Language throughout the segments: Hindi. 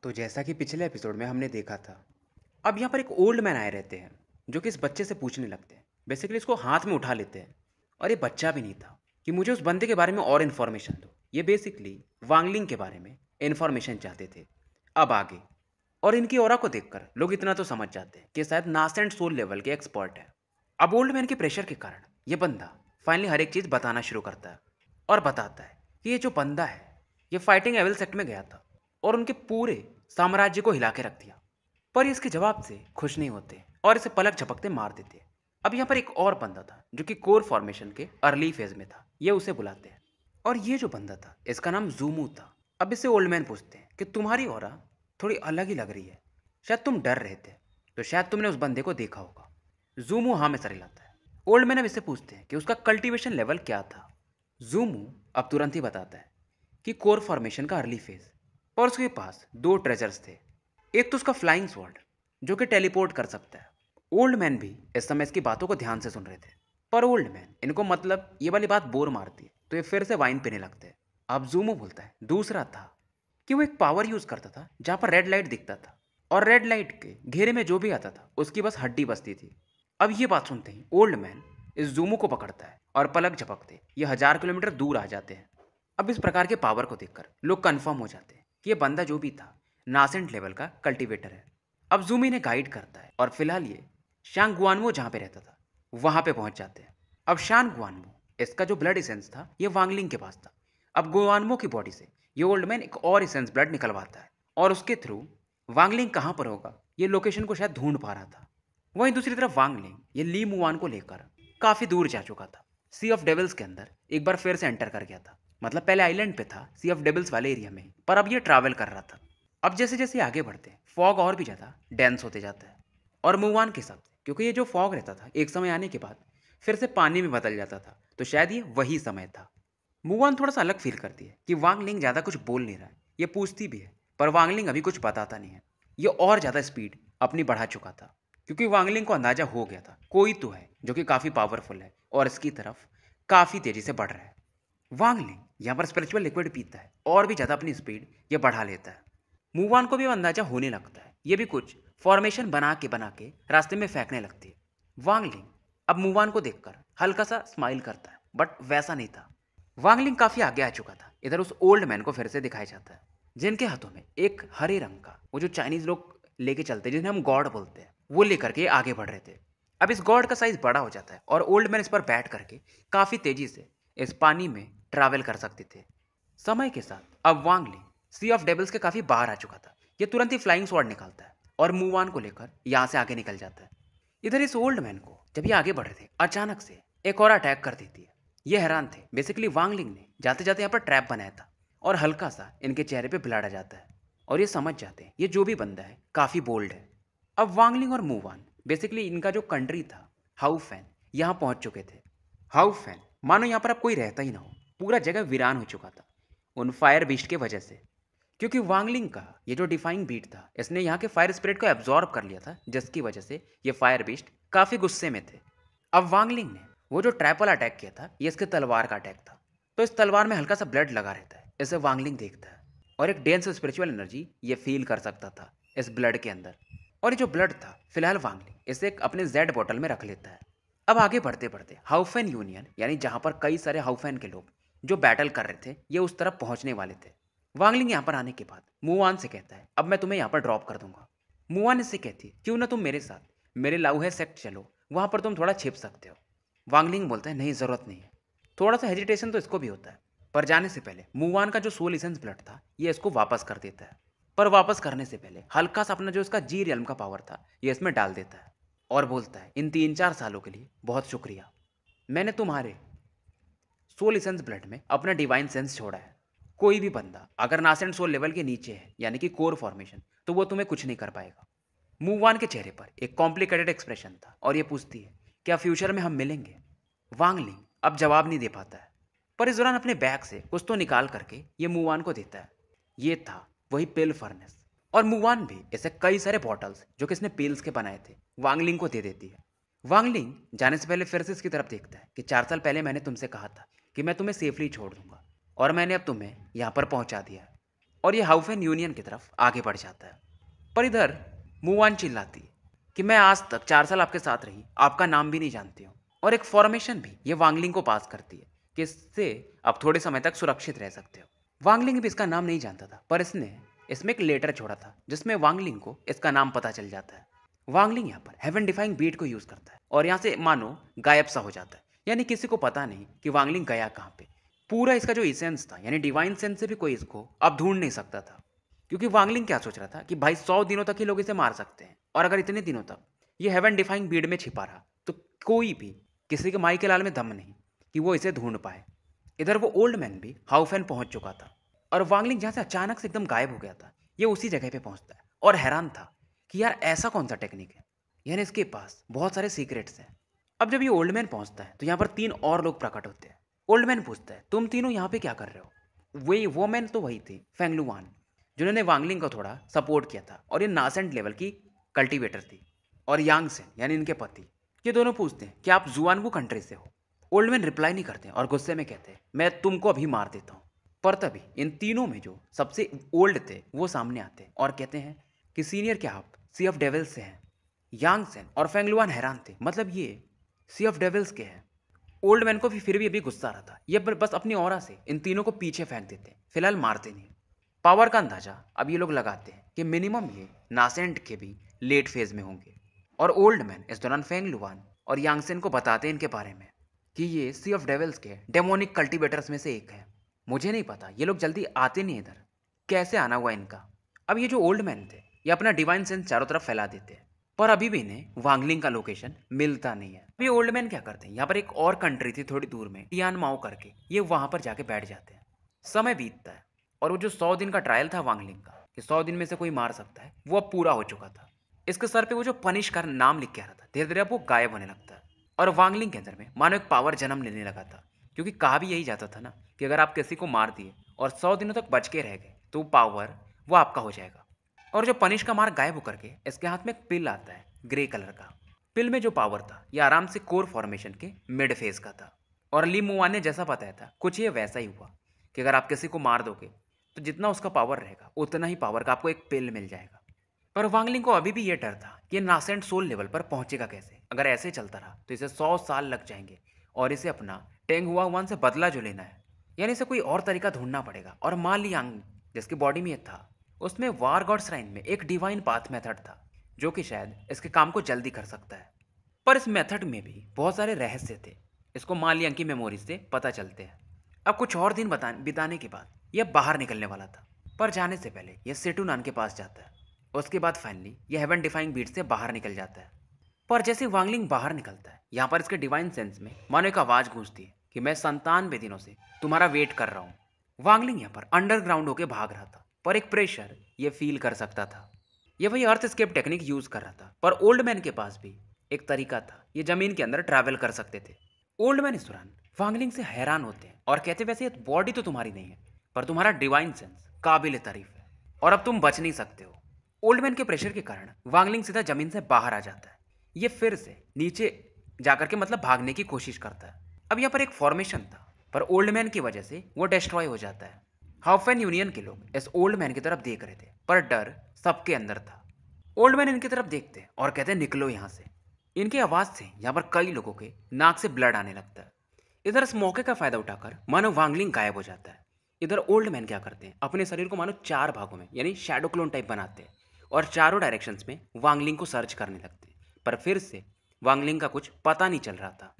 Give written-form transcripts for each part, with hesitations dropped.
तो जैसा कि पिछले एपिसोड में हमने देखा था, अब यहाँ पर एक ओल्ड मैन आए रहते हैं जो कि इस बच्चे से पूछने लगते हैं। बेसिकली इसको हाथ में उठा लेते हैं और ये बच्चा भी नहीं था कि मुझे उस बंदे के बारे में और इन्फॉर्मेशन दो। ये बेसिकली वांगलिंग के बारे में इन्फॉर्मेशन चाहते थे। अब आगे और इनकी ऑरा को देखकर लोग इतना तो समझ जाते हैं कि शायद नास एंड सोल लेवल के एक्सपर्ट है। अब ओल्ड मैन के प्रेशर के कारण ये बंदा फाइनली हर एक चीज़ बताना शुरू करता है और बताता है कि ये जो बंदा है ये फाइटिंग एवल सेक्ट में गया था और उनके पूरे साम्राज्य को हिला के रख दिया। पर ये इसके जवाब से खुश नहीं होते और इसे पलक झपकते मार देते। अब यहाँ पर एक और बंदा था जो कि कोर फॉर्मेशन के अर्ली फेज में था। ये उसे बुलाते हैं और ये जो बंदा था इसका नाम जूमू था। अब इससे ओल्ड मैन पूछते हैं कि तुम्हारी ऑरा थोड़ी अलग ही लग रही है, शायद तुम डर रहे थे, तो शायद तुमने उस बंदे को देखा होगा। जूमू हाँ में सर हिलाता है। ओल्ड मैन अब इससे पूछते हैं कि उसका कल्टीवेशन लेवल क्या था। जूमू अब तुरंत ही बताता है कि कोर फॉर्मेशन का अर्ली फेज और उसके पास दो ट्रेजर्स थे। एक तो उसका फ्लाइंग स्वॉर्ड जो कि टेलीपोर्ट कर सकता है। ओल्ड मैन भी इस समय इसकी बातों को ध्यान से सुन रहे थे, पर ओल्ड मैन इनको मतलब ये वाली बात बोर मारती है तो ये फिर से वाइन पीने लगते हैं। अब जूमो बोलता है दूसरा था कि वो एक पावर यूज करता था जहाँ पर रेड लाइट दिखता था और रेड लाइट के घेरे में जो भी आता था उसकी बस हड्डी बसती थी। अब ये बात सुनते ही ओल्ड मैन इस जूमो को पकड़ता है और पलक झपकते ये 1000 किलोमीटर दूर आ जाते हैं। अब इस प्रकार के पावर को देखकर लोग कंफर्म हो जाते हैं कि ये बंदा जो भी था नासेंट लेवल का कल्टीवेटर है। अब जूमी ने गाइड करता है और फिलहाल ये शांग गुआनवो जहाँ पे रहता था वहाँ पे पहुँच जाते हैं। अब शान गुआनवो इसका जो ब्लड इसेंस था ये वांगलिंग के पास था। अब गुआनवो की बॉडी से ये ओल्ड मैन एक और इसेंस ब्लड निकलवाता है और उसके थ्रू वांगलिंग कहाँ पर होगा ये लोकेशन को शायद ढूंढ पा रहा था। वहीं दूसरी तरफ वांगलिंग ये ली मुआन को लेकर काफ़ी दूर जा चुका था। सी ऑफ डेविल्स के अंदर एक बार फिर से एंटर कर गया था। मतलब पहले आइलैंड पे था सी ऑफ डेविल्स वाले एरिया में, पर अब ये ट्रैवल कर रहा था। अब जैसे जैसे आगे बढ़ते हैं फॉग और भी ज़्यादा डेंस होते जाता है और मूव के हिसाब से, क्योंकि ये जो फॉग रहता था एक समय आने के बाद फिर से पानी में बदल जाता था, तो शायद ये वही समय था। मूव थोड़ा सा अलग फील करती है कि वांगलिंग ज़्यादा कुछ बोल नहीं रहा है। ये पूछती भी है पर वांगलिंग अभी कुछ बताता नहीं है। ये और ज़्यादा स्पीड अपनी बढ़ा चुका था क्योंकि वांगलिंग को अंदाजा हो गया था कोई तो है जो कि काफ़ी पावरफुल है और इसकी तरफ काफ़ी तेज़ी से बढ़ रहा है। वांगलिंग यहाँ पर स्पिरिचुअल लिक्विड पीता है और भी ज़्यादा अपनी स्पीड ये बढ़ा लेता है। मूवान को भी अंदाजा होने लगता है ये भी कुछ फॉर्मेशन बना के रास्ते में फेंकने लगती है। वांगलिंग अब मूवान को देखकर हल्का सा स्माइल करता है बट वैसा नहीं था। वांगलिंग काफ़ी आगे आ चुका था। इधर उस ओल्ड मैन को फिर से दिखाया जाता है जिनके हाथों में एक हरे रंग का वो जो चाइनीज लोग लेके चलते हैं जिन्हें हम गॉड बोलते हैं वो लेकर के आगे बढ़ रहे थे। अब इस गॉड का साइज बड़ा हो जाता है और ओल्ड मैन इस पर बैठ करके काफ़ी तेजी से इस पानी में ट्रैवल कर सकते थे। समय के साथ अब वांगलिंग सी ऑफ डेबल्स के काफ़ी बाहर आ चुका था। ये तुरंत ही फ्लाइंग स्वॉर्ड निकालता है और मूवान को लेकर यहाँ से आगे निकल जाता है। इधर इस ओल्ड मैन को जब ये आगे बढ़ रहे थे अचानक से एक और अटैक कर देती है। ये हैरान थे। बेसिकली वांगलिंग ने जाते जाते यहाँ पर ट्रैप बनाया था और हल्का सा इनके चेहरे पे ब्लड आ जाता है और ये समझ जाते हैं ये जो भी बंदा है काफ़ी बोल्ड है। अब वांगलिंग और मूवान बेसिकली इनका जो कंट्री था हाउफैन यहाँ पहुँच चुके थे। हाउफैन मानो यहाँ पर अब कोई रहता ही ना हो, पूरा जगह वीरान हो चुका था उन फायर बीस्ट के वजह से, क्योंकि वांगलिंग का ये जो डिफाइंग बीट था इसने यहाँ के फायर स्पिरिट को एब्जॉर्ब कर लिया था, जिसकी वजह से ये फायर बीस्ट काफ़ी गुस्से में थे। अब वांगलिंग ने वो जो ट्रैप वाला अटैक किया था ये इसके तलवार का अटैक था, तो इस तलवार में हल्का सा ब्लड लगा रहता है। इसे वांगलिंग देखता है और एक डेंस स्पिरिचुअल एनर्जी ये फील कर सकता था इस ब्लड के अंदर। और ये जो ब्लड था फिलहाल वांगलिंग इसे एक अपने जेड बॉटल में रख लेता है। अब आगे बढ़ते बढ़ते हाउफैन यूनियन यानी जहाँ पर कई सारे हाउफैन के लोग जो बैटल कर रहे थे ये उस तरफ पहुँचने वाले थे। वांगलिंग यहाँ पर आने के बाद मूवान से कहता है अब मैं तुम्हें यहाँ पर ड्रॉप कर दूंगा। मूवान इससे कहती है क्यों ना तुम मेरे साथ मेरे लाउहे सेक्ट चलो, वहाँ पर तुम थोड़ा छिप सकते हो। वांगलिंग बोलता है नहीं, ज़रूरत नहीं है। थोड़ा सा हेजिटेशन तो इसको भी होता है, पर जाने से पहले मूवान का जो सोल इसेंस ब्लड था ये इसको वापस कर देता है। पर वापस करने से पहले हल्का सा अपना जो इसका जी रियल्म का पावर था ये इसमें डाल देता है और बोलता है इन 3-4 सालों के लिए बहुत शुक्रिया। मैंने तुम्हारे सोल इसेंस ब्लड में अपना डिवाइन सेंस छोड़ा है। कोई भी बंदा अगर नासेंट सोल लेवल के नीचे है यानी कि कोर फॉर्मेशन, तो वो तुम्हें कुछ नहीं कर पाएगा। मूवान के चेहरे पर एक कॉम्प्लिकेटेड एक्सप्रेशन था और ये पूछती है क्या फ्यूचर में हम मिलेंगे। वांगलिंग अब जवाब नहीं दे पाता है, पर इस दौरान अपने बैग से कुछ तो निकाल करके ये मूवान को देता है। ये था वही पेल फर्नेस और मूवान भी ऐसे कई सारे बॉटल्स जो कि इसने पेल्स के बनाए थे वांगलिंग को दे देती है। वांगलिंग जाने से पहले फिर से इसकी तरफ देखता है कि 4 साल पहले मैंने तुमसे कहा था कि मैं तुम्हें सेफली छोड़ दूंगा और मैंने अब तुम्हें यहाँ पर पहुँचा दिया है। और ये हाउफेन यूनियन की तरफ आगे बढ़ जाता है। पर इधर मुवान चिल्लाती है कि मैं आज तक 4 साल आपके साथ रही, आपका नाम भी नहीं जानती हूँ। और एक फॉर्मेशन भी ये वांगलिंग को पास करती है कि इससे आप थोड़े समय तक सुरक्षित रह सकते हो। वांगलिंग भी इसका नाम नहीं जानता था, पर इसने इसमें एक लेटर छोड़ा था जिसमें वांगलिंग को इसका नाम पता चल जाता है। वांगलिंग यहाँ पर हेवन डिफाइंग बीट को यूज करता है और यहाँ से मानो गायब सा हो जाता है, यानी किसी को पता नहीं कि वांगलिंग गया कहाँ पे। पूरा इसका जो इसेंस था यानी डिवाइन सेंस से भी कोई इसको अब ढूंढ नहीं सकता था, क्योंकि वांगलिंग क्या सोच रहा था कि भाई 100 दिनों तक ही लोग इसे मार सकते हैं, और अगर इतने दिनों तक ये हेवन डिफाइंग बीड में छिपा रहा तो कोई भी किसी के माई के लाल में दम नहीं कि वो इसे ढूंढ पाए। इधर वो ओल्ड मैन भी हाउफेन पहुंच चुका था और वांगलिंग जहाँ से अचानक से एकदम गायब हो गया था ये उसी जगह पे पहुंचता है और हैरान था कि यार ऐसा कौन सा टेक्निक है, यानी इसके पास बहुत सारे सीक्रेट्स हैं। अब जब ये ओल्ड मैन पहुंचता है तो यहाँ पर 3 और लोग प्रकट होते हैं। ओल्ड मैन पूछता है तुम तीनों यहाँ पे क्या कर रहे हो? वो मैन तो वही थी फेंगलुआन जिन्होंने वांगलिंग को थोड़ा सपोर्ट किया था, और ये नासेंट लेवल की कल्टीवेटर थी। और यांग सेन यानी इनके पति, ये दोनों पूछते हैं कि आप जुआनवू कंट्री से हो? ओल्ड मैन रिप्लाई नहीं करते और गुस्से में कहते हैं मैं तुमको अभी मार देता हूँ। पर तभी इन तीनों में जो सबसे ओल्ड थे वो सामने आते हैं और कहते हैं कि सीनियर क्या आप सी ऑफ डेविल्स से हैं? यांग सेन और फेंगलुआन हैरान थे, मतलब ये सी ऑफ डेविल्स के हैं। ओल्ड मैन को भी फिर भी अभी गुस्सा आ रहा था, ये बस अपनी ऑरा से इन तीनों को पीछे फेंक देते हैं, फिलहाल मारते नहीं। पावर का अंदाजा अब ये लोग लगाते हैं कि मिनिमम ये नासेंट के भी लेट फेज में होंगे। और ओल्ड मैन इस दौरान फेंगलुआन और यांगसेन को बताते हैं इनके बारे में कि ये सी ऑफ डेविल्स के डेमोनिक कल्टीवेटर्स में से एक है। मुझे नहीं पता ये लोग जल्दी आते नहीं इधर, कैसे आना हुआ इनका। अब ये जो ओल्ड मैन थे ये अपना डिवाइन सेंस चारों तरफ फैला देते हैं, पर अभी भी इन्हें वांगलिंग का लोकेशन मिलता नहीं है। अभी ओल्ड मैन क्या करते हैं, यहाँ पर एक और कंट्री थी थोड़ी दूर में टियान माओ करके, ये वहां पर जाके बैठ जाते हैं। समय बीतता है और वो जो 100 दिन का ट्रायल था वांगलिंग का कि 100 दिन में से कोई मार सकता है, वो अब पूरा हो चुका था। इसके सर पे वो जो पनिश का नाम लिख के आ रहा था धीरे धीरे अब वो गायब होने लगता है और वांगलिंग के अंदर में मानो एक पावर जन्म लेने लगा था, क्योंकि कहा भी यही जाता था ना कि अगर आप किसी को मार दिए और 100 दिनों तक बच के रह गए तो वो पावर वो आपका हो जाएगा। और जो पनिश का मार गायब होकर के इसके हाथ में एक पिल आता है ग्रे कलर का। पिल में जो पावर था ये आराम से कोर फॉर्मेशन के मिड फेज का था, और ली मुआन ने जैसा बताया था कुछ ये वैसा ही हुआ कि अगर आप किसी को मार दोगे तो जितना उसका पावर रहेगा उतना ही पावर का आपको एक पिल मिल जाएगा। पर वांगलिंग को अभी भी ये डर था कि नासेंट सोल लेवल पर पहुंचेगा कैसे। अगर ऐसे चलता रहा तो इसे 100 साल लग जाएंगे और इसे अपना टेंग हुआ वन से बदला जो लेना है, यानी इसे कोई और तरीका ढूंढना पड़ेगा। और मा लियांग जिसकी बॉडी में ये था उसमें वार गॉड श्राइन में एक डिवाइन पाथ मेथड था जो कि शायद इसके काम को जल्दी कर सकता है। पर इस मेथड में भी बहुत सारे रहस्य थे, इसको मा लियांग की मेमोरी से पता चलते हैं। अब कुछ और दिन बिताने के बाद यह बाहर निकलने वाला था, पर जाने से पहले यह सेटुनान के पास जाता है। उसके बाद फाइनली यह हेवन डिफाइंग बीट से बाहर निकल जाता है। पर जैसे वांगलिंग बाहर निकलता है यहाँ पर इसके डिवाइन सेंस में मानो एक आवाज गूंजती है कि मैं 97 दिनों से तुम्हारा वेट कर रहा हूँ। वांगलिंग यहाँ पर अंडरग्राउंड होकर भाग रहा था, पर एक प्रेशर ये फील कर सकता था। ये वही अर्थ स्केप टेक्निक यूज कर रहा था, पर ओल्ड मैन के पास भी एक तरीका था, ये जमीन के अंदर ट्रैवल कर सकते थे। ओल्ड मैन इस दौरान वांगलिंग से हैरान होते हैं और कहते वैसे बॉडी तो तुम्हारी नहीं है पर तुम्हारा डिवाइन सेंस काबिल तारीफ है और अब तुम बच नहीं सकते हो। ओल्ड मैन के प्रेशर के कारण वांगलिंग सीधा जमीन से बाहर आ जाता है। ये फिर से नीचे जाकर के मतलब भागने की कोशिश करता है। अब यहाँ पर एक फॉर्मेशन था पर ओल्ड मैन की वजह से वो डिस्ट्रॉय हो जाता है। हाउफेन यूनियन के लोग इस ओल्ड मैन की तरफ देख रहे थे पर डर सबके अंदर था। ओल्ड मैन इनकी तरफ देखते हैं और कहते हैं निकलो यहाँ से। इनकी आवाज़ से यहाँ पर कई लोगों के नाक से ब्लड आने लगता है। इधर इस मौके का फायदा उठाकर मानो वांगलिंग गायब हो जाता है। इधर ओल्ड मैन क्या करते हैं, अपने शरीर को मानो 4 भागों में यानी शैडो क्लोन टाइप बनाते हैं और चारों डायरेक्शंस में वांगलिंग को सर्च करने लगते हैं। पर फिर से वांगलिंग का कुछ पता नहीं चल रहा था।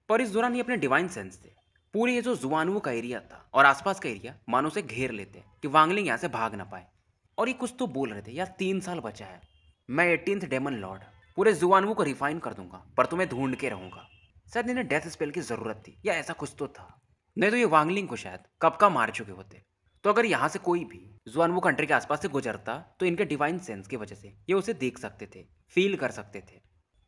पर इस दौरान ये अपने डिवाइन सेंस से पूरे ये जो जुआनवू का एरिया था और आसपास का एरिया मानो से घेर लेते हैं कि वांगलिंग यहाँ से भाग ना पाए। और ये कुछ तो बोल रहे थे यार 3 साल बचा है, मैं 18th डेमन लॉर्ड पूरे जुआनवू को रिफाइन कर दूंगा पर तुम्हें ढूंढ के रहूंगा। शायद इन्हें डेथ स्पेल की जरूरत थी या ऐसा कुछ तो था, नहीं तो ये वांगलिंग को शायद कब का मार चुके होते। तो अगर यहाँ से कोई भी जुआनवू कंट्री के आसपास से गुजरता तो इनके डिवाइन सेंस की वजह से ये उसे देख सकते थे, फील कर सकते थे।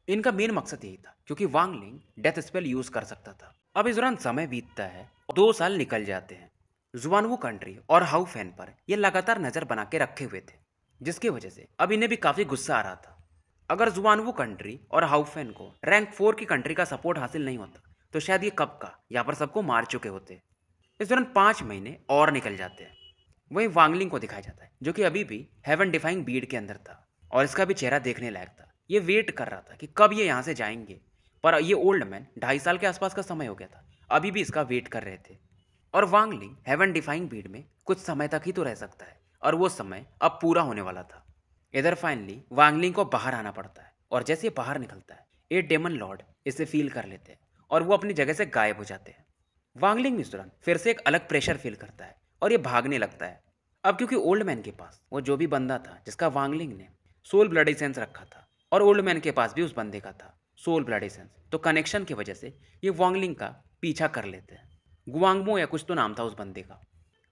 इनका मेन मकसद यही था क्योंकि वांगलिंग डेथ स्पेल यूज कर सकता था। अब इस दौरान समय बीतता है, 2 साल निकल जाते हैं। जुआनवू कंट्री और हाउफेन पर ये लगातार नजर बना के रखे हुए थे, जिसकी वजह से अब इन्हें भी काफी गुस्सा आ रहा था। अगर जुआनवू कंट्री और हाउफेन को रैंक 4 की कंट्री का सपोर्ट हासिल नहीं होता तो शायद ये कब का यहाँ पर सबको मार चुके होते। इस दौरान 5 महीने और निकल जाते हैं। वहीं वांगलिंग को दिखाया जाता है जो कि अभी भी हेवन डिफाइंग बीड के अंदर था और इसका भी चेहरा देखने लायक था। ये वेट कर रहा था कि कब ये यहाँ से जाएंगे, पर ये ओल्ड मैन 2.5 साल के आसपास का समय हो गया था, अभी भी इसका वेट कर रहे थे। और वांगलिंग हेवन डिफाइंग बीड में कुछ समय तक ही तो रह सकता है और वो समय अब पूरा होने वाला था। इधर फाइनली वांगलिंग को बाहर आना पड़ता है और जैसे ये बाहर निकलता है ये डेमन लॉर्ड इसे फील कर लेते हैं और वो अपनी जगह से गायब हो जाते हैं। वांगलिंग भी इस दौरान फिर से एक अलग प्रेशर फील करता है और ये भागने लगता है। अब क्योंकि ओल्ड मैन के पास वो जो भी बंदा था जिसका वांगलिंग ने सोल ब्लड एसेंस रखा था और ओल्ड मैन के पास भी उस बंदे का था सोल ब्लड एसेंस, तो कनेक्शन की वजह से ये वांगलिंग का पीछा कर लेते हैं। गुआंगमो या कुछ तो नाम था उस बंदे का।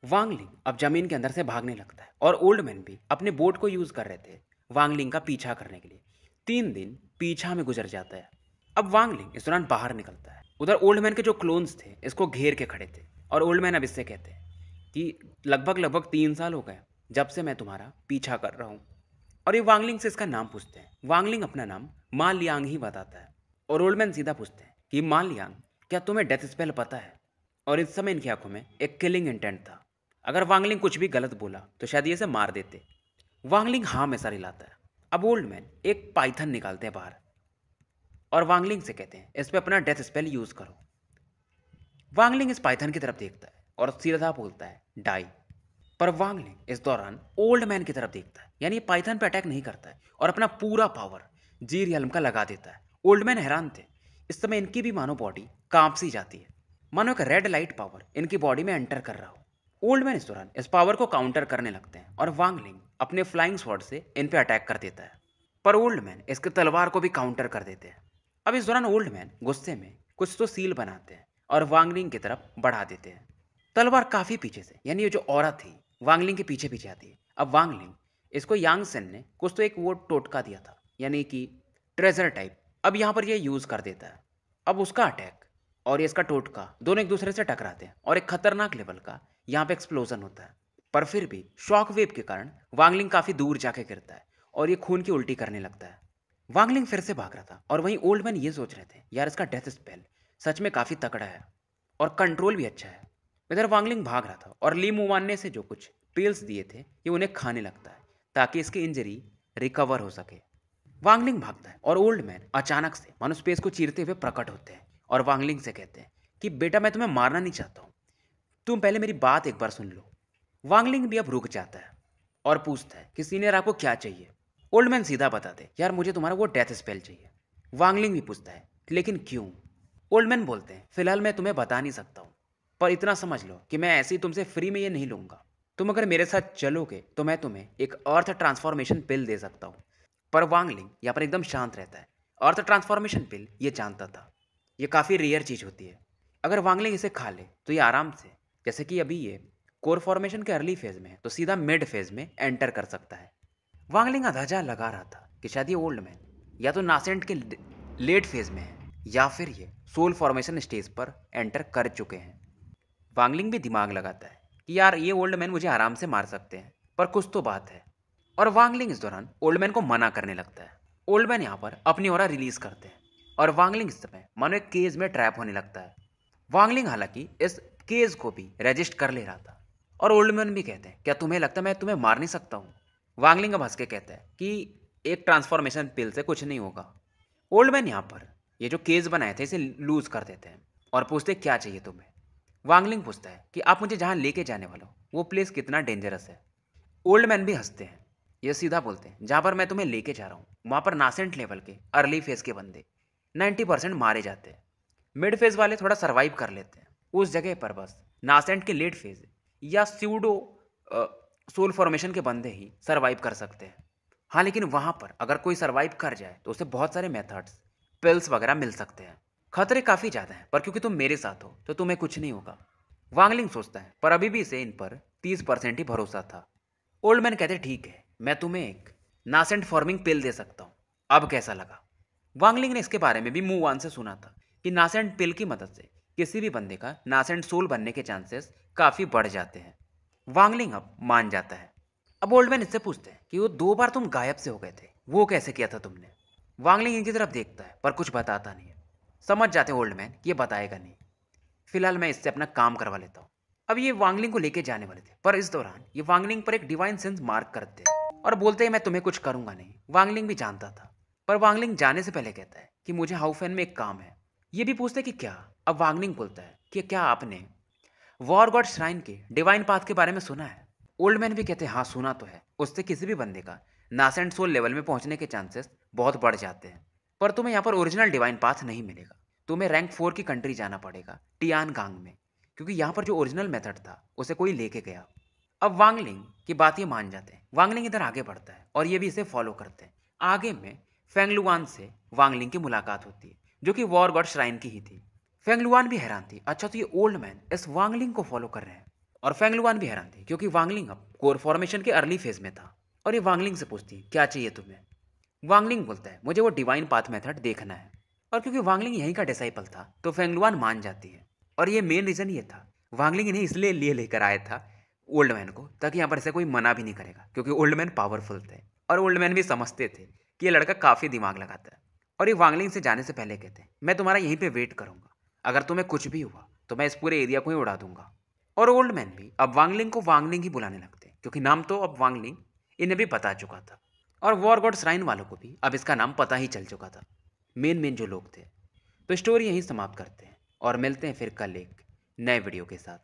वांगलिंग अब जमीन के अंदर से भागने लगता है और ओल्ड मैन भी अपने बोट को यूज कर रहे थे वांगलिंग का पीछा करने के लिए। 3 दिन पीछा में गुजर जाता है। अब वांगलिंग इस दौरान बाहर निकलता है। उधर ओल्ड मैन के जो क्लोन्स थे इसको घेर के खड़े थे और ओल्ड मैन अब इससे कहते हैं कि लगभग 3 साल हो गए जब से मैं तुम्हारा पीछा कर रहा हूँ। और ये वांगलिंग से इसका नाम पूछते हैं। वांगलिंग अपना नाम मा लियांग ही बताता है और ओल्ड मैन सीधा पूछते हैं कि मा लियांग, क्या तुम्हें डेथ स्पेल पता है? और इस समय इनकी आंखों में एक किलिंग इंटेंट था। अगर वांगलिंग कुछ भी गलत बोला तो शायद ये इसे मार देते। वांगलिंग हाँ में सर हिलाता है। अब ओल्ड मैन एक पाइथन निकालते हैं बाहर और वांगलिंग से कहते हैं इस पे अपना डेथ स्पेल यूज करो। वांगलिंग इस पाइथन की तरफ देखता है और सीधा बोलता है डाई। पर वांगलिंग इस दौरान ओल्ड मैन की तरफ देखता है, यानी पाइथन पे अटैक नहीं करता है और अपना पूरा पावर जी रियल्म का लगा देता है। ओल्ड मैन हैरान थे। इस समय इनकी भी मानो बॉडी कांप सी जाती है, मानो एक रेड लाइट पावर इनकी बॉडी में एंटर कर रहा हो। ओल्ड मैन इस दौरान इस पावर को काउंटर करने लगते हैं और वांगलिंग अपने फ्लाइंग स्वॉर्ड से इन पे अटैक कर देता है, पर ओल्ड मैन इसके तलवार को भी काउंटर कर देते हैं। अब इस दौरान ओल्ड मैन गुस्से में कुछ तो सील बनाते हैं और वांगलिंग की तरफ बढ़ा देते हैं। तलवार काफी पीछे से, यानी ये जो औरत थी वांगलिंग के पीछे पीछे आती है। अब वांगलिंग इसको यांग सेन ने कुछ तो एक वो टोटका दिया था, यानी कि ट्रेजर टाइप, अब यहाँ पर ये यूज कर देता है। अब उसका अटैक और ये इसका टोटका दोनों एक दूसरे से टकराते हैं और एक खतरनाक लेवल का यहाँ पे एक्सप्लोजन होता है। पर फिर भी शॉक वेव के कारण वांगलिंग काफी दूर जाके गिरता है और ये खून की उल्टी करने लगता है। वांगलिंग फिर से भाग रहा था और वहीं ओल्ड मैन ये सोच रहे थे यार इसका डेथ स्पेल सच में काफी तगड़ा है और कंट्रोल भी अच्छा है। इधर वांगलिंग भाग रहा था और ली मुवान ने से जो कुछ पिल्स दिए थे ये उन्हें खाने लगता है ताकि इसकी इंजरी रिकवर हो सके। वांगलिंग भागता है और ओल्ड मैन अचानक से मानो स्पेस को चीरते हुए प्रकट होते हैं और वांगलिंग से कहते हैं कि बेटा मैं तुम्हें मारना नहीं चाहता हूँ, तुम पहले मेरी बात एक बार सुन लो। वांगलिंग भी अब रुक जाता है और पूछता है कि सीनियर आपको क्या चाहिए? ओल्ड मैन सीधा बताते यार मुझे तुम्हारा वो डेथ स्पेल चाहिए। वांगलिंग भी पूछता है लेकिन क्यों? ओल्ड मैन बोलते हैं फिलहाल मैं तुम्हें बता नहीं सकता हूँ, पर इतना समझ लो कि मैं ऐसे ही तुमसे फ्री में ये नहीं लूंगा। तुम अगर मेरे साथ चलोगे तो मैं तुम्हें एक अर्थ ट्रांसफॉर्मेशन पिल दे सकता हूँ। पर वांगलिंग यहाँ पर एकदम शांत रहता है। अर्थ ट्रांसफॉर्मेशन पिल ये जानता था ये काफ़ी रेयर चीज़ होती है, अगर वांगलिंग इसे खा ले तो ये आराम से, जैसे कि अभी ये कोर फॉर्मेशन के अर्ली फेज में है तो सीधा मिड फेज में एंटर कर सकता है। वांगलिंग अंदाजा लगा रहा था कि शायद ये ओल्ड मैन या तो नासेंट के लेट फेज में है या फिर ये सोल फॉर्मेशन स्टेज पर एंटर कर चुके हैं। वांगलिंग भी दिमाग लगाता है कि यार ये ओल्ड मैन मुझे आराम से मार सकते हैं, पर कुछ तो बात है। और वांगलिंग इस दौरान ओल्ड मैन को मना करने लगता है। ओल्ड मैन यहाँ पर अपनी ऑरा रिलीज करते हैं और वांगलिंग इस समय मानो एक केज में ट्रैप होने लगता है। वांगलिंग हालांकि इस केज को भी रजिस्ट कर ले रहा था और ओल्ड मैन भी कहते हैं क्या तुम्हें लगता है मैं तुम्हें मार नहीं सकता हूँ? वांगलिंग अब हंस के कहता है कि एक ट्रांसफॉर्मेशन पिल से कुछ नहीं होगा। ओल्ड मैन यहाँ पर ये जो केज बनाए थे इसे लूज कर देते हैं और पूछते क्या चाहिए तुम्हें। वांगलिंग पूछता है कि आप मुझे जहाँ लेके जाने वाले हो वो प्लेस कितना डेंजरस है। ओल्ड मैन भी हंसते हैं, ये सीधा बोलते हैं जहाँ पर मैं तुम्हें लेके जा रहा हूँ वहाँ पर नासेंट लेवल के अर्ली फेज के बंदे 90% मारे जाते हैं, मिड फेज वाले थोड़ा सर्वाइव कर लेते हैं। उस जगह पर बस नासेंट के लेट फेज या स्यूडो सोल फॉर्मेशन के बंदे ही सर्वाइव कर सकते हैं। हाँ लेकिन वहाँ पर अगर कोई सर्वाइव कर जाए तो उसे बहुत सारे मेथड्स पिल्स वगैरह मिल सकते हैं। खतरे काफ़ी ज़्यादा हैं पर क्योंकि तुम मेरे साथ हो तो तुम्हें कुछ नहीं होगा। वांगलिंग सोचता है पर अभी भी इसे इन पर 30% ही भरोसा था। ओल्ड मैन कहते ठीक है मैं तुम्हें एक नासेंट फॉर्मिंग पिल दे सकता हूँ, अब कैसा लगा? वांगलिंग ने इसके बारे में भी मुवान से सुना था कि नासेंट पिल की मदद से किसी भी बंदे का नासेंट सोल बनने के चांसेस काफ़ी बढ़ जाते हैं। वांगलिंग अब मान जाता है। अब ओल्ड मैन इससे पूछते हैं कि वो 2 बार तुम गायब से हो गए थे वो कैसे किया था तुमने? वांगलिंग इनकी तरफ देखता है पर कुछ बताता नहीं है। समझ जाते हैं ओल्ड मैन कि ये बताएगा नहीं, फिलहाल मैं इससे अपना काम करवा लेता हूँ। अब ये वांगलिंग को लेके जाने वाले थे, पर इस दौरान ये वांगलिंग पर एक डिवाइन सेंस मार्क करते हैं और बोलते हैं मैं तुम्हें कुछ करूंगा नहीं। वांगलिंग भी जानता था, पर वांगलिंग जाने से पहले कहता है कि मुझे हाउफेन में एक काम है। ये भी पूछते हैं कि क्या। अब वांगलिंग बोलता है कि क्या आपने वॉर गॉड श्राइन के डिवाइन पाथ के बारे में सुना है। ओल्ड मैन भी कहते हैं हाँ सुना तो है, उससे किसी भी बंदे का नासेंट सोल लेवल में पहुंचने के चांसेस बहुत बढ़ जाते हैं, पर तुम्हें यहाँ पर ओरिजिनल डिवाइन पाथ नहीं मिलेगा। तुम्हें रैंक 4 की कंट्री जाना पड़ेगा, टियान गांग में, क्योंकि यहाँ पर जो ओरिजिनल मेथड था उसे कोई लेके गया। अब वांगलिंग की बात ये मान जाते हैं। वांगलिंग इधर आगे बढ़ता है और ये भी इसे फॉलो करते हैं। आगे में फेंगलुआन से वांगलिंग की मुलाकात होती है, जो कि वॉर गॉड श्राइन की ही थी। फेंगलुआन भी हैरान थी, अच्छा तो ये ओल्ड मैन इस वांगलिंग को फॉलो कर रहे हैं। और फेंगलुआन भी हैरान थी, क्योंकि वांगलिंग अब कोर फॉर्मेशन के अर्ली फेज में था। और ये वांगलिंग से पूछती क्या चाहिए तुम्हें। वांगलिंग बोलता है मुझे वो डिवाइन पाथ मेथड देखना है। और क्योंकि वांगलिंग यहीं का डिसाइपल था तो फेंगलुआन मान जाती है। और ये मेन रीज़न ये था, वांगलिंग इन्हें इसलिए लिए लेकर आया था ओल्ड मैन को, ताकि यहाँ पर इसे कोई मना भी नहीं करेगा, क्योंकि ओल्ड मैन पावरफुल थे और ओल्ड मैन भी समझते थे कि ये लड़का काफ़ी दिमाग लगाता है। और ये वांगलिंग से जाने से पहले कहते हैं मैं तुम्हारा यहीं पे वेट करूंगा, अगर तुम्हें कुछ भी हुआ तो मैं इस पूरे एरिया को ही उड़ा दूंगा। और ओल्ड मैन भी अब वांगलिंग को वांगलिंग ही बुलाने लगते हैं, क्योंकि नाम तो अब वांगलिंग इन्हें भी बता चुका था। और वॉर गॉड श्राइन वालों को भी अब इसका नाम पता ही चल चुका था, मेन जो लोग थे। तो स्टोरी यहीं समाप्त करते हैं और मिलते हैं फिर कल एक नए वीडियो के साथ।